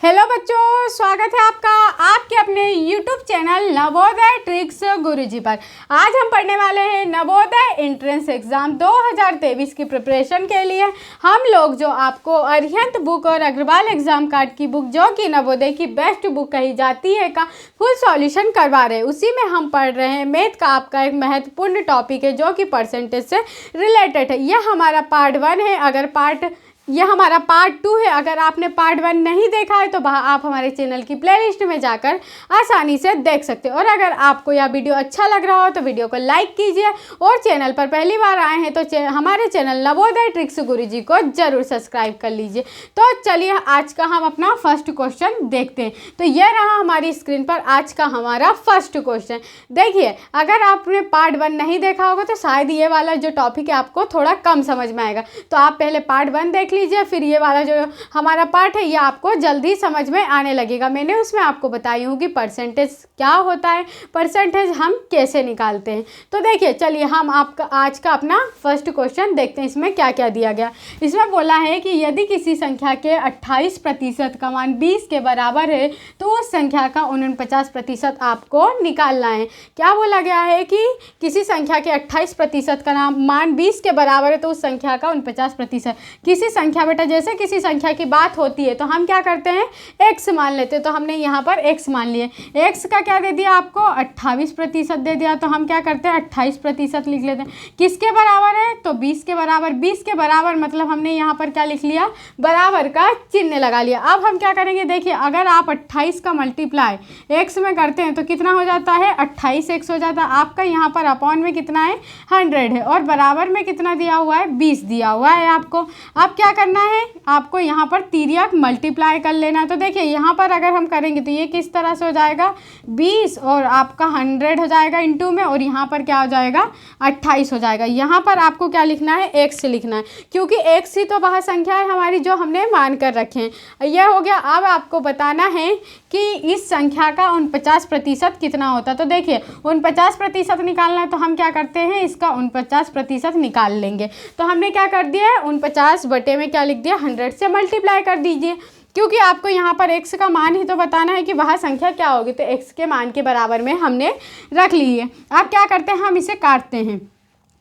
Hello बच्चों, स्वागत है आपका आपके अपने YouTube चैनल नवोदय ट्रिक्स गुरुजी पर। आज हम पढ़ने वाले हैं नवोदय एंट्रेंस एग्ज़ाम 2023 की प्रिपरेशन के लिए। हम लोग जो आपको अरिहंत बुक और अग्रवाल एग्ज़ाम कार्ड की बुक, जो कि नवोदय की बेस्ट बुक कही जाती है, का फुल सॉल्यूशन करवा रहे हैं। उसी में हम पढ़ रहे हैं मैथ का आपका एक महत्वपूर्ण टॉपिक है जो कि परसेंटेज से रिलेटेड है। यह हमारा पार्ट 1 है। यह हमारा पार्ट 2 है। अगर आपने पार्ट 1 नहीं देखा है तो आप हमारे चैनल की प्लेलिस्ट में जाकर आसानी से देख सकते हो। और अगर आपको यह वीडियो अच्छा लग रहा हो तो वीडियो को लाइक कीजिए, और चैनल पर पहली बार आए हैं तो हमारे चैनल नवोदय ट्रिक्स गुरुजी को जरूर सब्सक्राइब कर लीजिए। तो चलिए आज का हम अपना फर्स्ट क्वेश्चन देखते हैं। तो यह रहा हमारी स्क्रीन पर आज का हमारा फर्स्ट क्वेश्चन। देखिए, अगर आपने पार्ट 1 नहीं देखा होगा तो शायद ये वाला जो टॉपिक है आपको थोड़ा कम समझ में आएगा। तो आप पहले पार्ट 1 देख लीजिए, फिर ये वाला जो हमारा पार्ट है ये आपको जल्दी समझ में आने लगेगा। मैंने उसमें आपको बताई हूँ कि परसेंटेज क्या होता है, परसेंटेज हम कैसे निकालते हैं। तो देखिए, चलिए हम आपका आज का अपना फर्स्ट क्वेश्चन देखते हैं। इसमें क्या क्या दिया गया। इसमें बोला है कि यदि किसी संख्या के 28% का मान 20 के बराबर है तो उस संख्या का 49% आपको निकालना है। क्या बोला गया है कि किसी संख्या के 28% का मान 20 के बराबर है तो उस संख्या का 49%। किसी संख्या, बेटा जैसे किसी संख्या की बात होती है तो हम क्या करते हैं, x मान लेते हैं। तो हमने यहाँ पर x मान लिए। x का क्या दे दिया आपको, 28% दे दिया। तो हम क्या करते हैं, 28% लिख लेते हैं। किसके बराबर है, तो 20 के बराबर। 20 के बराबर मतलब हमने यहाँ पर क्या लिख लिया, बराबर का चिन्ह लगा लिया। अब हम क्या करेंगे, देखिए अगर आप 28 का मल्टीप्लाई x में करते हैं तो कितना हो जाता है, 28x हो जाता है। आपका यहाँ पर अपॉन में कितना है, 100 है, और बराबर में कितना दिया हुआ है, 20 दिया हुआ है आपको। अब क्या करना है, आपको यहाँ पर तिर्यक मल्टीप्लाई कर लेना है। तो देखिए यहाँ पर अगर हम करेंगे तो ये किस तरह से हो जाएगा, 20 और आपका 100 हो जाएगा इंटू में, और यहाँ पर क्या हो जाएगा, 28 हो जाएगा। यहाँ पर आपको क्या लिखना है, x लिखना है, क्योंकि x ही तो वह संख्या है हमारी जो हमने मान कर रखे हैं। यह हो गया। अब आपको बताना है कि इस संख्या का 49% कितना होता है। तो देखिए 49% निकालना है तो हम क्या करते हैं, इसका 49% निकाल लेंगे। तो हमने क्या कर दिया है, 49 बटे में क्या लिख दिया, 100 से मल्टीप्लाई कर दीजिए, क्योंकि आपको यहाँ पर x का मान ही तो बताना है कि वह संख्या क्या होगी। तो x के मान के बराबर में हमने रख लिए। अब क्या करते हैं, हम इसे काटते हैं।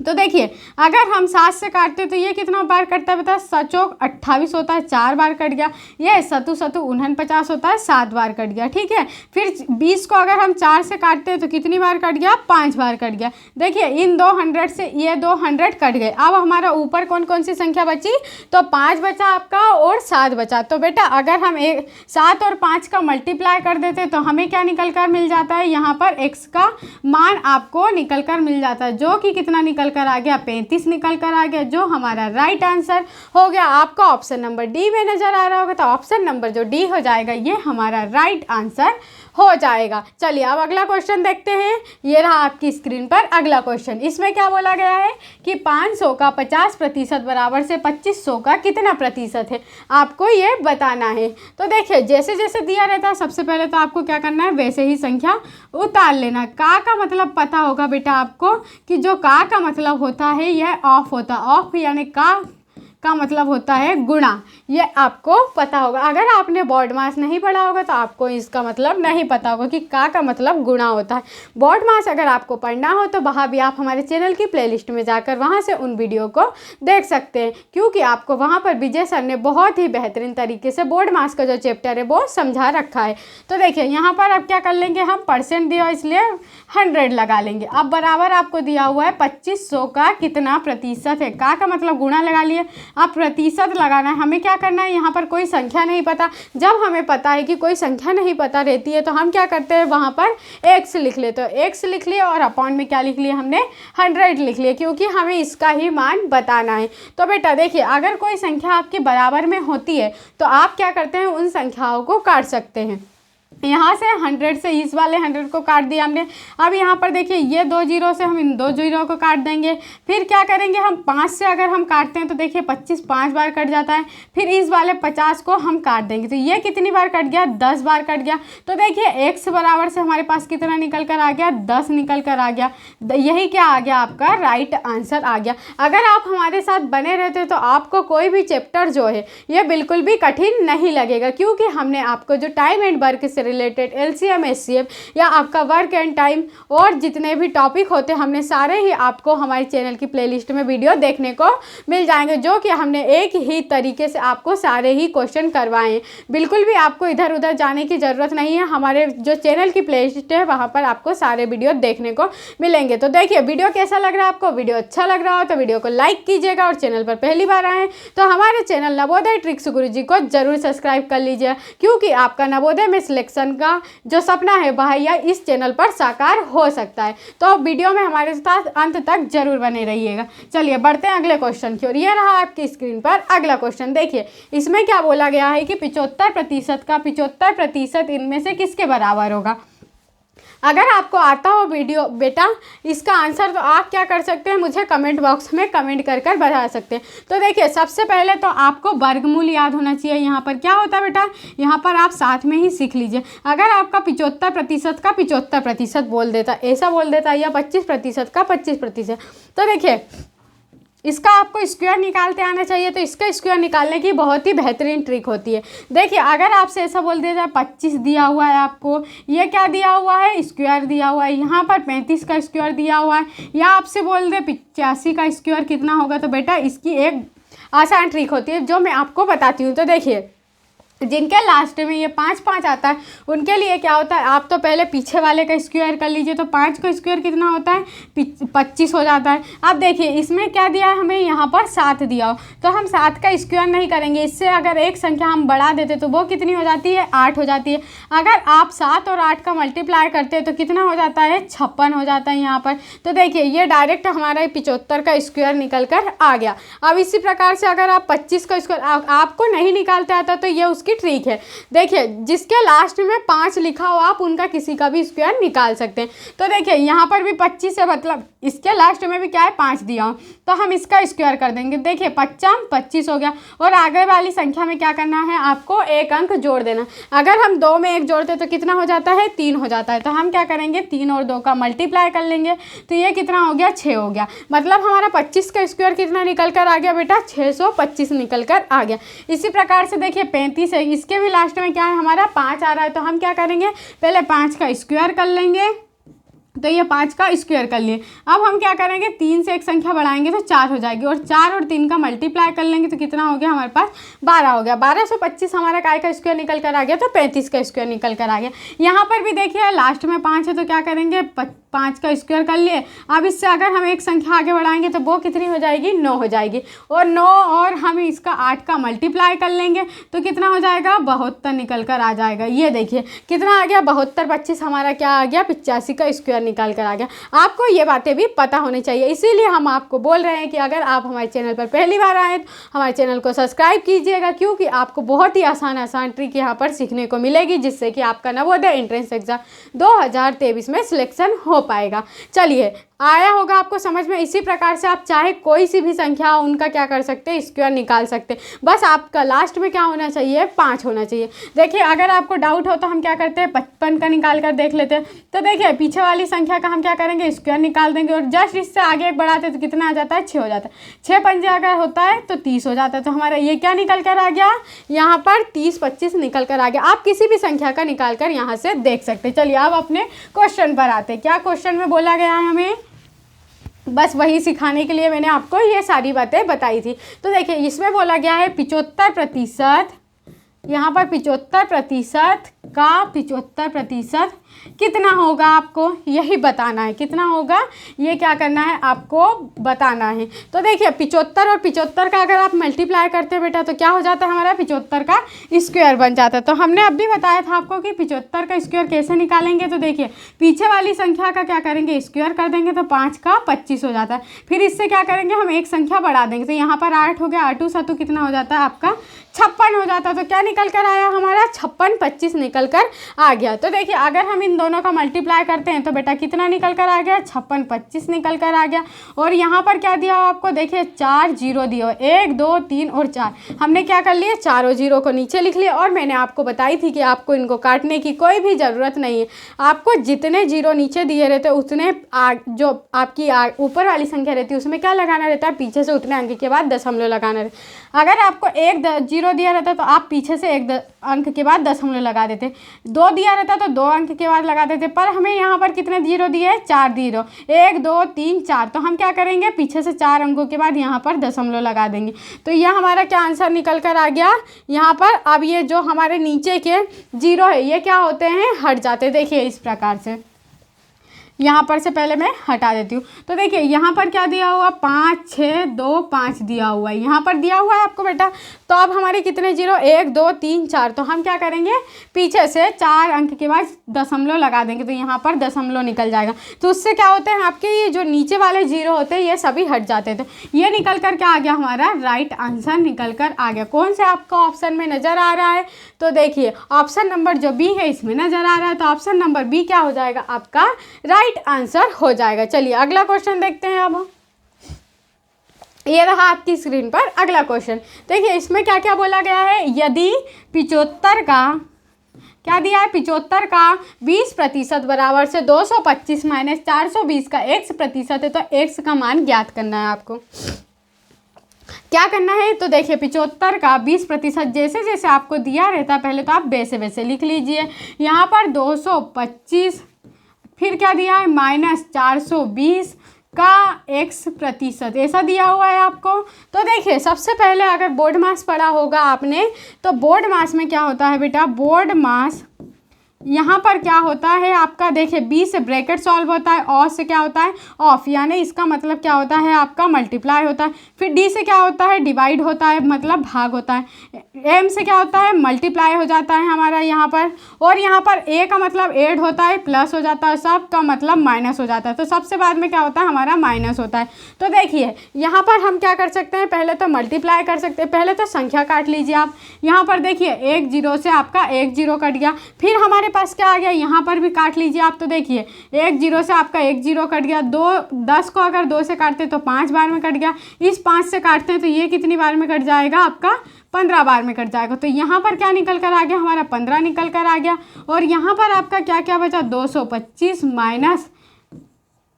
तो देखिए अगर हम 7 से काटते हैं तो ये कितना बार कटता है, बता, 7 चौक 28 होता है, 4 बार कट गया। ये सतु 49 होता है, 7 बार कट गया। ठीक है, फिर 20 को अगर हम 4 से काटते हैं तो कितनी बार कट गया, 5 बार कट गया। देखिए इन 200 से ये 200 कट गए। अब हमारा ऊपर कौन कौन सी संख्या बची, तो 5 बचा आपका और 7 बचा। तो बेटा अगर हम 7 और 5 का मल्टीप्लाई कर देते तो हमें क्या निकल कर मिल जाता है, यहाँ पर x का मान आपको निकल कर मिल जाता है, जो कि कितना निकल कर आ गया, 35 निकल कर आ गया, जो हमारा राइट आंसर हो गया। आपका ऑप्शन नंबर डी में नजर आ रहा होगा, तो ऑप्शन नंबर जो डी हो जाएगा ये हमारा राइट आंसर हो जाएगा। चलिए अब अगला क्वेश्चन देखते हैं। ये रहा आपकी स्क्रीन पर अगला क्वेश्चन। इसमें क्या बोला गया है कि 500 का 50% बराबर से 2500 का कितना प्रतिशत है, आपको ये बताना है। तो देखिए जैसे जैसे दिया रहता है सबसे पहले तो आपको क्या करना है, वैसे ही संख्या उतार लेना। का मतलब पता होगा बेटा आपको कि जो का मतलब होता है यह ऑफ होता है। ऑफ यानी का मतलब होता है गुणा, ये आपको पता होगा। अगर आपने बोर्ड मास नहीं पढ़ा होगा तो आपको इसका मतलब नहीं पता होगा कि का मतलब गुणा होता है। बोर्ड मास अगर आपको पढ़ना हो तो वहाँ भी आप हमारे चैनल की प्लेलिस्ट में जाकर वहाँ से उन वीडियो को देख सकते हैं, क्योंकि आपको वहाँ पर विजय सर ने बहुत ही बेहतरीन तरीके से बोर्ड मास का जो चैप्टर है वो समझा रखा है। तो देखिए यहाँ पर अब क्या कर लेंगे, हम परसेंट दिया इसलिए 100 लगा लेंगे। अब बराबर आपको दिया हुआ है 2500 का कितना प्रतिशत है। का मतलब गुणा लगा लिए। अब प्रतिशत लगाना है, हमें क्या करना है, यहाँ पर कोई संख्या नहीं पता। जब हमें पता है कि कोई संख्या नहीं पता रहती है तो हम क्या करते हैं, वहाँ पर x लिख लेते हो। x लिख लिए और अपॉन में क्या लिख लिया, हमने 100 लिख लिया, क्योंकि हमें इसका ही मान बताना है। तो बेटा देखिए अगर कोई संख्या आपके बराबर में होती है तो आप क्या करते हैं, उन संख्याओं को काट सकते हैं। यहाँ से 100 से इस वाले 100 को काट दिया हमने। अब यहाँ पर देखिए ये 2 जीरो से हम इन 2 जीरो को काट देंगे। फिर क्या करेंगे, हम 5 से अगर हम काटते हैं तो देखिए 25 5 बार कट जाता है। फिर इस वाले 50 को हम काट देंगे, तो ये कितनी बार कट गया, 10 बार कट गया। तो देखिए x बराबर से हमारे पास कितना निकल कर आ गया, 10 निकल कर आ गया। यही क्या आ गया, आपका राइट आंसर आ गया। अगर आप हमारे साथ बने रहते तो आपको कोई भी चैप्टर जो है ये बिल्कुल भी कठिन नहीं लगेगा, क्योंकि हमने आपको जो टाइम एंड वर्क से रिलेटेड LCM SCM या आपका वर्क एंड टाइम और जितने भी टॉपिक होते हैं हमने सारे ही आपको हमारे चैनल की प्लेलिस्ट में वीडियो देखने को मिल जाएंगे, जो कि हमने एक ही तरीके से आपको सारे ही क्वेश्चन करवाए हैं। बिल्कुल भी आपको इधर उधर जाने की ज़रूरत नहीं है, हमारे जो चैनल की प्लेलिस्ट है वहाँ पर आपको सारे वीडियो देखने को मिलेंगे। तो देखिए वीडियो कैसा लग रहा है आपको, वीडियो अच्छा लग रहा हो तो वीडियो को लाइक कीजिएगा, और चैनल पर पहली बार आए तो हमारे चैनल नवोदय ट्रिक्स गुरुजी को जरूर सब्सक्राइब कर लीजिए, क्योंकि आपका नवोदय में सिलेक्शन का जो सपना है वह या इस चैनल पर साकार हो सकता है। तो वीडियो में हमारे साथ अंत तक जरूर बने रहिएगा। चलिए बढ़ते हैं अगले क्वेश्चन की ओर। ये रहा आपकी स्क्रीन पर अगला क्वेश्चन। देखिए इसमें क्या बोला गया है कि 75% का 75% इनमें से किसके बराबर होगा। अगर आपको आता हो वीडियो बेटा इसका आंसर, तो आप क्या कर सकते हैं, मुझे कमेंट बॉक्स में कमेंट कर कर बता सकते हैं। तो देखिए सबसे पहले तो आपको वर्गमूल याद होना चाहिए। यहाँ पर क्या होता है बेटा, यहाँ पर आप साथ में ही सीख लीजिए। अगर आपका 75% का 75% बोल देता, ऐसा बोल देता, या 25% का 25%, तो देखिए इसका आपको स्क्वायर निकालते आना चाहिए। तो इसका स्क्वायर निकालने की बहुत ही बेहतरीन ट्रिक होती है। देखिए अगर आपसे ऐसा बोल दिया जाए 25 दिया हुआ है आपको, ये क्या दिया हुआ है, स्क्वायर दिया हुआ है, यहाँ पर 35 का स्क्वायर दिया हुआ है, या आपसे बोल दे 85 का स्क्वायर कितना होगा, तो बेटा इसकी एक आसान ट्रिक होती है जो मैं आपको बताती हूँ। तो देखिए जिनके लास्ट में ये 5 5 आता है उनके लिए क्या होता है, आप तो पहले पीछे वाले का स्क्वायर कर लीजिए। तो 5 का स्क्वायर कितना होता है, 25 हो जाता है। अब देखिए इसमें क्या दिया है हमें, यहाँ पर 7 दिया हो, तो हम 7 का स्क्वायर नहीं करेंगे। इससे अगर एक संख्या हम बढ़ा देते तो वो कितनी हो जाती है, 8 हो जाती है। अगर आप 7 और 8 का मल्टीप्लाई करते हैं तो कितना हो जाता है, 56 हो जाता है यहाँ पर। तो देखिए ये डायरेक्ट हमारा 75 का स्क्वायर निकल कर आ गया। अब इसी प्रकार से अगर आप 25 का स्क्वायर आपको नहीं निकालते आता तो ये की ट्रिक है। देखिए जिसके लास्ट में 5 लिखा हो आप उनका किसी का भी स्क्वायर निकाल सकते हैं। तो देखिए यहाँ पर भी 25 है, मतलब इसके लास्ट में भी क्या है, 5 दिया हो, तो हम इसका स्क्वायर कर देंगे। देखिए 5 25 हो गया। और आगे वाली संख्या में क्या करना है, आपको एक अंक जोड़ देना। अगर हम 2 में 1 जोड़ते तो कितना हो जाता है, 3 हो जाता है। तो हम क्या करेंगे, 3 और 2 का मल्टीप्लाई कर लेंगे, तो ये कितना हो गया, 6 हो गया। मतलब हमारा 25 का स्क्वायर कितना निकल कर आ गया बेटा, 625 निकल कर आ गया। इसी प्रकार से देखिए 35 है, इसके भी लास्ट में क्या है हमारा 5 आ रहा है, तो हम क्या करेंगे, पहले 5 का स्क्वायर कर लेंगे। तो ये 5 का स्क्वायर कर लिए। अब हम क्या करेंगे, 3 से एक संख्या बढ़ाएंगे तो 4 हो जाएगी, और 4 और 3 का मल्टीप्लाई कर लेंगे तो कितना हो गया हमारे पास, 12 हो गया। 1225 हमारा काय का स्क्वायर निकल कर आ गया, तो 35 का स्क्वायर निकल कर आ गया। यहाँ पर भी देखिए लास्ट में 5 है, तो क्या करेंगे, 5 का स्क्वायर कर लिए। अब इससे अगर हम एक संख्या आगे बढ़ाएंगे तो वो कितनी हो जाएगी, 9 हो जाएगी। और 9 और हम इसका 8 का मल्टीप्लाई कर लेंगे तो कितना हो जाएगा, 72 निकल कर आ जाएगा। ये देखिए कितना आ गया, 72 25 हमारा क्या आ गया, 85 का स्क्वायर निकाल कर आ गया। आपको ये बातें भी पता होनी चाहिए, इसीलिए हम आपको बोल रहे हैं कि अगर आप हमारे चैनल पर पहली बार आए तो हमारे चैनल को सब्सक्राइब कीजिएगा, क्योंकि आपको बहुत ही आसान ट्रिक यहाँ पर सीखने को मिलेगी, जिससे कि आपका नवोदय एंट्रेंस एग्जाम 2023 में सिलेक्शन हो पाएगा। चलिए आया होगा आपको समझ में। इसी प्रकार से आप चाहे कोई सी भी संख्या हो उनका क्या कर सकते हैं, स्क्वायर निकाल सकते हैं। बस आपका लास्ट में क्या होना चाहिए, 5 होना चाहिए। देखिए अगर आपको डाउट हो तो हम क्या करते हैं, 55 का निकाल कर देख लेते हैं। तो देखिए पीछे वाली संख्या का हम क्या करेंगे, स्क्वायर निकाल देंगे, और जस्ट इससे आगे एक बढ़ाते तो कितना आ जाता है, 6 हो जाता है। 6 पंजे अगर होता है तो 30 हो जाता है। तो हमारा ये क्या निकल कर आ गया, यहाँ पर 30 25 निकल कर आ गया। आप किसी भी संख्या का निकाल कर यहाँ से देख सकते हैं। चलिए अब अपने क्वेश्चन पर आते हैं। क्या क्वेश्चन में बोला गया है हमें, बस वही सिखाने के लिए मैंने आपको ये सारी बातें बताई थी। तो देखिए इसमें बोला गया है 75%, यहाँ पर 75% का 75% कितना होगा, आपको यही बताना है। कितना होगा ये क्या करना है, आपको बताना है। तो देखिए 75 और 75 का अगर आप मल्टीप्लाई करते हैं बेटा तो क्या हो जाता है, हमारा 75 का स्क्वायर बन जाता है। तो हमने अभी बताया था आपको कि 75 का स्क्वायर कैसे निकालेंगे। तो देखिए पीछे वाली संख्या का क्या करेंगे, स्क्वायर कर देंगे, तो 5 का 25 हो जाता है। फिर इससे क्या करेंगे, हम एक संख्या बढ़ा देंगे, तो यहाँ पर 8 हो गया, 8 7 कितना हो जाता है आपका, 56 हो जाता है। तो क्या निकल कर आया हमारा, 56 25 निकल निकल कर आ गया। तो देखिए अगर हम इन दोनों का मल्टीप्लाई करते हैं तो बेटा कितना निकल कर आ गया, 56 25 निकल कर आ गया। और यहाँ पर क्या दिया हो आपको, देखिए 4 जीरो दिया हो, 1 2 3 और 4। हमने क्या कर लिए, चारों जीरो को नीचे लिख लिया। और मैंने आपको बताई थी कि आपको इनको काटने की कोई भी ज़रूरत नहीं है, आपको जितने जीरो नीचे दिए रहते उतने जो आपकी ऊपर वाली संख्या रहती है उसमें क्या लगाना रहता है, पीछे से उतने अंक के बाद दशमलव लगाना रहता है। अगर आपको एक जीरो दिया रहता तो आप पीछे से एक अंक के बाद दशमलव लगा देते, 2 दिया रहता तो 2 अंक के बाद लगा देते। पर हमें यहाँ पर कितने जीरो दिए हैं, 4 जीरो, 1 2 3 4। तो हम क्या करेंगे, पीछे से 4 अंकों के बाद यहाँ पर दशमलव लगा देंगे। तो यह हमारा क्या आंसर निकल कर आ गया यहाँ पर। अब ये जो हमारे नीचे के जीरो है ये क्या होते हैं, हट जाते। देखिए इस प्रकार से, यहाँ पर से पहले मैं हटा देती हूँ। तो देखिए यहाँ पर क्या दिया हुआ, 5 6 2 5 दिया हुआ है, यहाँ पर दिया हुआ है आपको बेटा। तो अब हमारे कितने जीरो, 1 2 3 4। तो हम क्या करेंगे, पीछे से 4 अंक के बाद दशमलव लगा देंगे तो यहाँ पर दशमलव निकल जाएगा। तो उससे क्या होते हैं, आपके ये जो नीचे वाले जीरो होते हैं ये सभी हट जाते थे। ये निकल कर क्या आ गया, हमारा राइट आंसर निकल कर आ गया। कौन से आपको ऑप्शन में नज़र आ रहा है, तो देखिए ऑप्शन नंबर जो बी है इसमें नज़र आ रहा है। तो ऑप्शन नंबर बी क्या हो जाएगा, आपका राइट आंसर हो जाएगा। चलिए अगला क्वेश्चन देखते हैं। अब ये रहा आपकी स्क्रीन पर अगला क्वेश्चन। देखिए इसमें क्या क्या बोला गया है, यदि 75 का क्या दिया है, 75 का 20% बराबर से 225 माइनस 420 का x% है तो x का मान ज्ञात करना है। आपको क्या करना है, तो देखिए 75 का 20% जैसे जैसे आपको दिया रहता है पहले तो आप वैसे वैसे लिख लीजिए। यहाँ पर 225, फिर क्या दिया है, माइनस 420 का x%, ऐसा दिया हुआ है आपको। तो देखिए सबसे पहले अगर बोर्ड मास पढ़ा होगा आपने तो बोर्ड मास में क्या होता है बेटा, बोर्ड मास यहाँ पर क्या होता है आपका, देखिए बी से ब्रैकेट सॉल्व होता है, और से क्या होता है ऑफ, यानी इसका मतलब क्या होता है आपका मल्टीप्लाई होता है। फिर डी से क्या होता है, डिवाइड होता है, मतलब भाग होता है। एम से क्या होता है, मल्टीप्लाई हो जाता है हमारा यहाँ पर। और यहाँ पर ए का मतलब ऐड होता है, प्लस हो जाता है, सब का मतलब माइनस हो जाता है। तो सबसे बाद में क्या होता है, हमारा माइनस होता है। तो देखिए यहाँ पर हम क्या कर सकते हैं, पहले तो मल्टीप्लाई कर सकते हैं। पहले तो संख्या काट लीजिए आप। यहाँ पर देखिए 1 जीरो से आपका 1 जीरो कट गया। फिर हमारे पास क्या आ गया, यहाँ पर भी काट लीजिए आप। तो देखिए 1 जीरो से आपका 1 जीरो कट गया। 10 को अगर 2 से काटते तो 5 बार में कट गया। इस 5 से काटते हैं तो ये कितनी बार में कट जाएगा, आपका 15 बार में कट जाएगा। तो यहाँ पर क्या निकल कर आ गया, हमारा 15 निकल कर आ गया। और यहाँ पर आपका क्या क्या बचा, 225 माइनस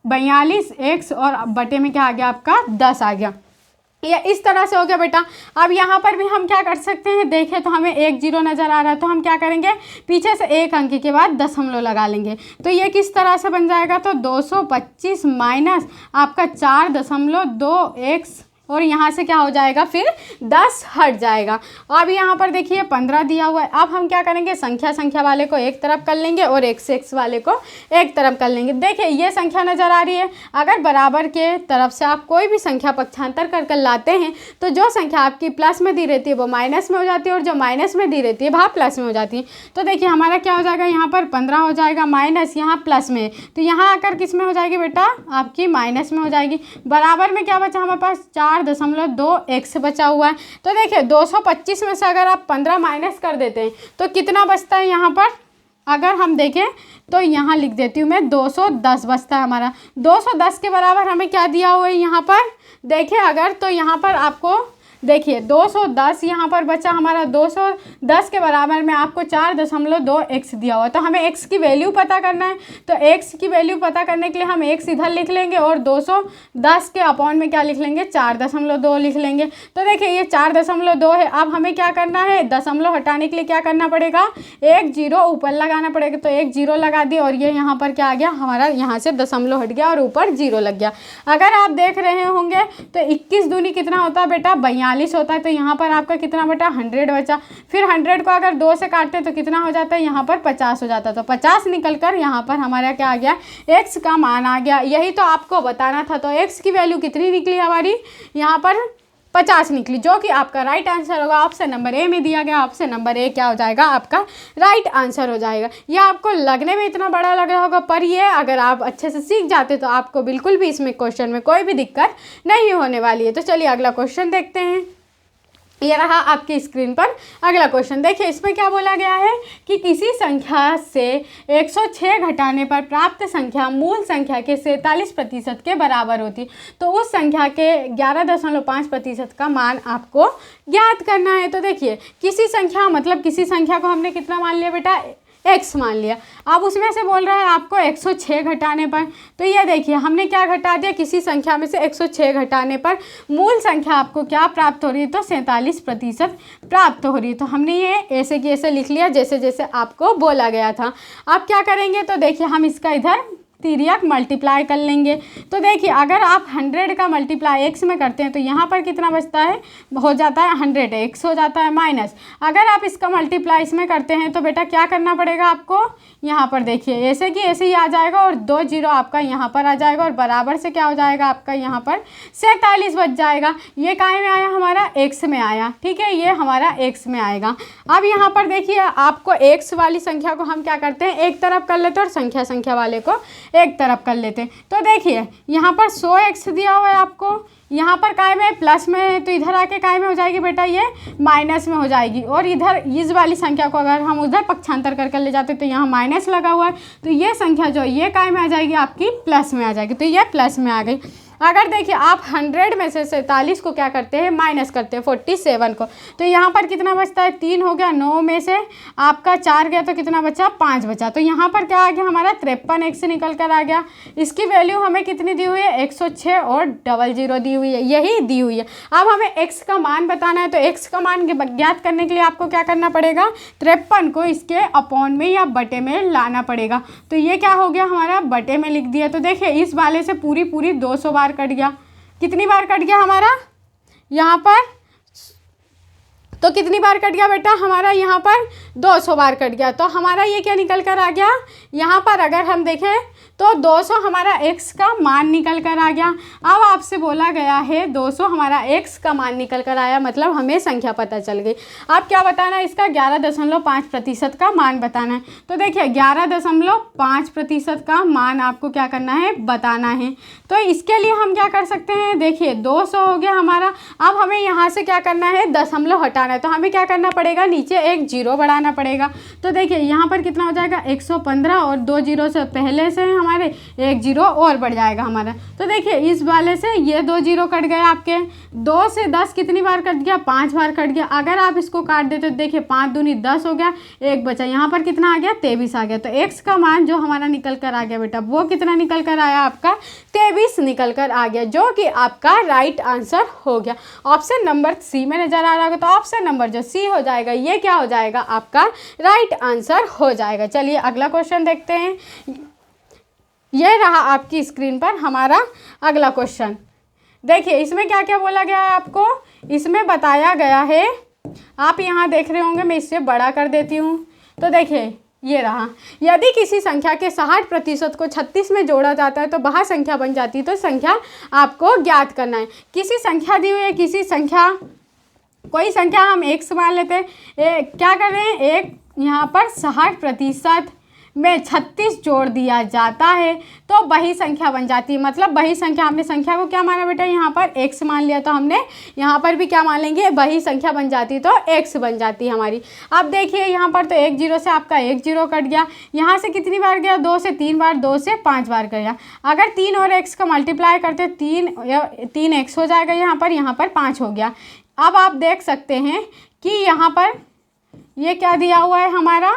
42 x और बटे में क्या आ गया आपका 10 आ गया। ये इस तरह से हो गया बेटा। अब यहाँ पर भी हम क्या कर सकते हैं, देखें तो हमें 1 जीरो नज़र आ रहा है तो हम क्या करेंगे, पीछे से एक अंक के बाद दशमलव लगा लेंगे। तो ये किस तरह से बन जाएगा, तो 225 माइनस आपका 4.2x और यहाँ से क्या हो जाएगा, फिर 10 हट जाएगा। अब यहाँ पर देखिए 15 दिया हुआ है। अब हम क्या करेंगे, संख्या वाले को एक तरफ कर लेंगे और x वाले को एक तरफ कर लेंगे। देखिए ये संख्या नज़र आ रही है। अगर बराबर के तरफ से आप कोई भी संख्या पक्षांतर कर लाते हैं तो जो संख्या आपकी प्लस में दी रहती है वो माइनस में हो जाती है और जो माइनस में दी रहती है वह प्लस में हो जाती है। तो देखिए हमारा क्या हो जाएगा, यहाँ पर 15 हो जाएगा माइनस, यहाँ प्लस में, तो यहाँ आकर किस में हो जाएगी बेटा, आपकी माइनस में हो जाएगी। बराबर में क्या बचा हमारे पास, 4.2x बचा हुआ है। तो देखिए 225 में से अगर आप 15 माइनस कर देते हैं तो कितना बचता है, यहाँ पर अगर हम देखें तो यहाँ लिख देती हूँ मैं, 210 बचता है हमारा। 210 के बराबर हमें क्या दिया हुआ है यहाँ पर, देखिए अगर तो यहाँ पर आपको देखिए 210 यहाँ पर बचा हमारा। 210 के बराबर में आपको 4.2x दिया हुआ है। तो हमें x की वैल्यू पता करना है। तो x की वैल्यू पता करने के लिए हम x इधर लिख लेंगे और 210 के अपॉन में क्या लिख लेंगे, 4.2 लिख लेंगे। तो देखिए ये 4.2 है। अब हमें क्या करना है, दशमलव हटाने के लिए क्या करना पड़ेगा, 1 जीरो ऊपर लगाना पड़ेगा। तो 1 जीरो लगा दिए और ये यहाँ पर क्या आ गया, हमारा यहाँ से दशमलव हट गया और ऊपर जीरो लग गया। अगर आप देख रहे होंगे तो 21 दूनी कितना होता है बेटा, 42 होता है। तो यहाँ पर आपका कितना बचा, 100 बचा। फिर 100 को अगर 2 से काटते तो कितना हो जाता है, यहाँ पर 50 हो जाता है। तो 50 निकल कर यहाँ पर हमारा क्या आ गया, x का मान आ गया। यही तो आपको बताना था। तो x की वैल्यू कितनी निकली हमारी, यहाँ पर 50 निकली, जो कि आपका राइट आंसर होगा। ऑप्शन नंबर ए में दिया गया, ऑप्शन नंबर ए क्या हो जाएगा, आपका राइट आंसर हो जाएगा। यह आपको लगने में इतना बड़ा लग रहा होगा, पर ये अगर आप अच्छे से सीख जाते तो आपको बिल्कुल भी इसमें क्वेश्चन में कोई भी दिक्कत नहीं होने वाली है। तो चलिए अगला क्वेश्चन देखते हैं। ये रहा आपकी स्क्रीन पर अगला क्वेश्चन। देखिए इसमें क्या बोला गया है कि किसी संख्या से 106 घटाने पर प्राप्त संख्या मूल संख्या के 47% के बराबर होती, तो उस संख्या के 11.5% का मान आपको ज्ञात करना है। तो देखिए किसी संख्या मतलब किसी संख्या को हमने कितना मान लिया बेटा, x मान लिया। अब उसमें से बोल रहा है आपको 106 घटाने पर, तो ये देखिए हमने क्या घटा दिया, किसी संख्या में से 106 घटाने पर मूल संख्या आपको क्या प्राप्त हो रही है, तो 47% प्राप्त हो रही है। तो हमने ये ऐसे की ऐसे लिख लिया जैसे जैसे आपको बोला गया था। अब क्या करेंगे, तो देखिए हम इसका इधर तिर्यक मल्टीप्लाई कर लेंगे। तो देखिए अगर आप 100 का मल्टीप्लाई x में करते हैं तो यहाँ पर कितना बचता है, हो जाता है 100, x हो जाता है माइनस। अगर आप इसका मल्टीप्लाई इसमें करते हैं तो बेटा क्या करना पड़ेगा आपको, यहाँ पर देखिए ऐसे कि ऐसे ही आ जाएगा और 2 जीरो आपका यहाँ पर आ जाएगा और बराबर से क्या हो जाएगा आपका यहाँ पर 47 बच जाएगा। ये कहाँ में आया, हमारा x में आया, ठीक है, ये हमारा x में आएगा। अब यहाँ पर देखिए आपको x वाली संख्या को हम क्या करते हैं, एक तरफ कर लेते हैं और संख्या वाले को एक तरफ कर लेते हैं। तो देखिए यहाँ पर 100x दिया हुआ है आपको, यहाँ पर काय में प्लस में है, तो इधर आके काय में हो जाएगी बेटा, ये माइनस में हो जाएगी। और इधर इस वाली संख्या को अगर हम उधर पक्षांतर करके ले जाते तो यहाँ माइनस लगा हुआ है, तो ये संख्या जो ये काय में आ जाएगी आपकी प्लस में आ जाएगी, तो ये प्लस में आ गई। अगर देखिए आप 100 में से 47 को क्या करते हैं, माइनस करते हैं 47 को, तो यहाँ पर कितना बचता है, 3 हो गया, 9 में से आपका 4 गया तो कितना बचा, 5 बचा। तो यहाँ पर क्या आ गया हमारा 53x निकल कर आ गया। इसकी वैल्यू हमें कितनी दी हुई है, 106 और 00 दी हुई है, यही दी हुई है। अब हमें x का मान बताना है, तो x का मान ज्ञात करने के लिए आपको क्या करना पड़ेगा, 53 को इसके अपॉन में या बटे में लाना पड़ेगा। तो ये क्या हो गया हमारा, बटे में लिख दिया। तो देखिए इस वाले से पूरी 200 बार कट गया। कितनी बार कट गया हमारा यहाँ पर, तो कितनी बार कट गया बेटा हमारा यहाँ पर 200 बार कट गया। तो हमारा ये क्या निकल कर आ गया, यहाँ पर अगर हम देखें तो 200 हमारा x का मान निकल कर आ गया। अब आपसे बोला गया है 200 हमारा x का मान निकल कर आया, मतलब हमें संख्या पता चल गई। अब क्या बताना है, इसका 11.5% का मान बताना है। तो देखिए 11.5% का मान आपको क्या करना है, बताना है। तो इसके लिए हम क्या कर सकते हैं, देखिए 200 हो गया हमारा। अब हमें यहाँ से क्या करना है, दशमलव हटाना है, तो हमें क्या करना पड़ेगा, नीचे एक जीरो बढ़ाना पड़ेगा। तो देखिए यहाँ पर कितना हो जाएगा 115 और 2 जीरो से पहले से हमारे एक जीरो और बढ़ जाएगा हमारा। तो देखिए इस वाले से ये 2 जीरो कट गए आपके, 2 से 10 कितनी बार कट गया, 5 बार कट गया। अगर आप इसको काट देते तो देखिए 5 दूनी 10 हो गया, एक बचा, यहाँ पर कितना आ गया 23 आ गया। तो x का मान जो हमारा निकल कर आ गया बेटा, वो कितना निकल कर आया आपका 23 निकल कर आ गया, जो कि आपका राइट आंसर हो गया। ऑप्शन नंबर सी में नजर आ रहा होगा, तो ऑप्शन नंबर जो सी हो जाएगा ये क्या हो जाएगा, आपका राइट आंसर हो जाएगा। चलिए अगला क्वेश्चन देखते हैं। ये रहा आपकी स्क्रीन पर हमारा अगला क्वेश्चन। देखिए इसमें क्या क्या बोला गया है आपको, इसमें बताया गया है, आप यहाँ देख रहे होंगे, मैं इससे बड़ा कर देती हूँ। तो देखिए ये रहा, यदि किसी संख्या के 60% को 36 में जोड़ा जाता है तो वह संख्या बन जाती है। तो संख्या आपको ज्ञात करना है। किसी संख्या दी हुई है, किसी संख्या, कोई संख्या हम x मान लेते हैं, क्या कर रहे हैं, एक यहाँ पर 60% में 36 जोड़ दिया जाता है तो वही संख्या बन जाती है। मतलब वही संख्या, हमने संख्या को क्या माना बेटा, यहाँ पर x मान लिया, तो हमने यहाँ पर भी क्या मान लेंगे, वही संख्या बन जाती है, तो x बन जाती है हमारी। अब देखिए यहाँ पर तो 1 जीरो से आपका 1 जीरो कट गया, यहाँ से कितनी बार गया, 2 से 3 बार, 2 से 5 बार गया। अगर 3 और x का मल्टीप्लाई करते 3x हो जाएगा, यहाँ पर 5 हो गया। अब आप देख सकते हैं कि यहाँ पर ये क्या दिया हुआ है हमारा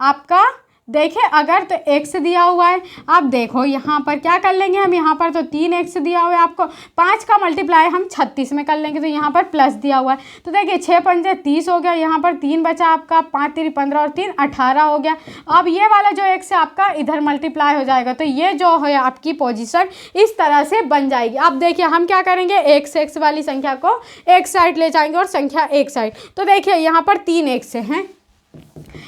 आपका, देखिए अगर तो x दिया हुआ है, अब देखो यहाँ पर क्या कर लेंगे हम, यहाँ पर तो 3x दिया हुआ है आपको, 5 का मल्टीप्लाई हम 36 में कर लेंगे, तो यहाँ पर प्लस दिया हुआ है। तो देखिए 6 पंजे 30 हो गया, यहाँ पर 3 बचा आपका, 5 3 15 और 3 18 हो गया। अब ये वाला जो x है आपका इधर मल्टीप्लाई हो जाएगा, तो ये जो है आपकी पोजीशन इस तरह से बन जाएगी। अब देखिए हम क्या करेंगे, x वाली संख्या को एक साइड ले जाएंगे और संख्या एक साइड। तो देखिए यहाँ पर 3x हैं,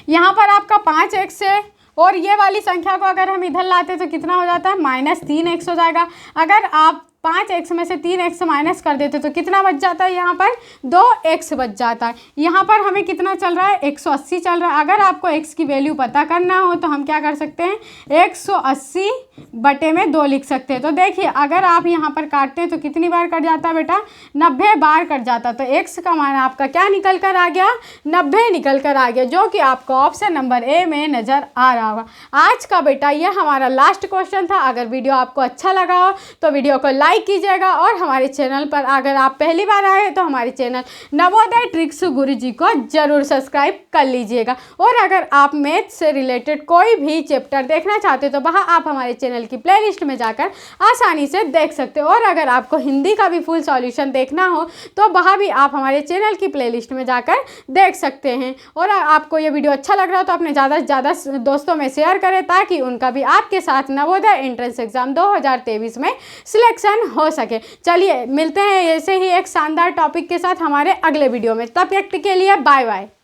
यहाँ पर आपका 5x है, और ये वाली संख्या को अगर हम इधर लाते तो कितना हो जाता है, -3x हो जाएगा। अगर आप 5x में से 3x माइनस कर देते तो कितना बच जाता है, यहाँ पर 2x बच जाता है। यहाँ पर हमें कितना चल रहा है, 180 चल रहा है। अगर आपको x की वैल्यू पता करना हो तो हम क्या कर सकते हैं, 180 बटे में 2 लिख सकते हैं। तो देखिए अगर आप यहाँ पर काटते हैं तो कितनी बार कट जाता है बेटा, 90 बार कट जाता है। तो x का मान आपका क्या निकल कर आ गया, 90 निकल कर आ गया, जो कि आपको ऑप्शन नंबर ए में नज़र आ रहा होगा। आज का बेटा ये हमारा लास्ट क्वेश्चन था। अगर वीडियो आपको अच्छा लगा हो तो वीडियो को लाइक कीजिएगा और हमारे चैनल पर अगर आप पहली बार आए तो हमारे चैनल नवोदय ट्रिक्स गुरुजी को जरूर सब्सक्राइब कर लीजिएगा। और अगर आप मैथ से रिलेटेड कोई भी चैप्टर देखना चाहते तो वहाँ आप हमारे चैनल की प्लेलिस्ट में जाकर आसानी से देख सकते हो। और अगर आपको हिंदी का भी फुल सॉल्यूशन देखना हो तो वहाँ भी आप हमारे चैनल की प्लेलिस्ट में जाकर देख सकते हैं। और आपको ये वीडियो अच्छा लग रहा हो तो अपने ज़्यादा से ज़्यादा दोस्तों में शेयर करें ताकि उनका भी आपके साथ नवोदय एंट्रेंस एग्जाम 2023 में सिलेक्शन हो सके। चलिए मिलते हैं ऐसे ही एक शानदार टॉपिक के साथ हमारे अगले वीडियो में। तब तक के लिए बाय बाय।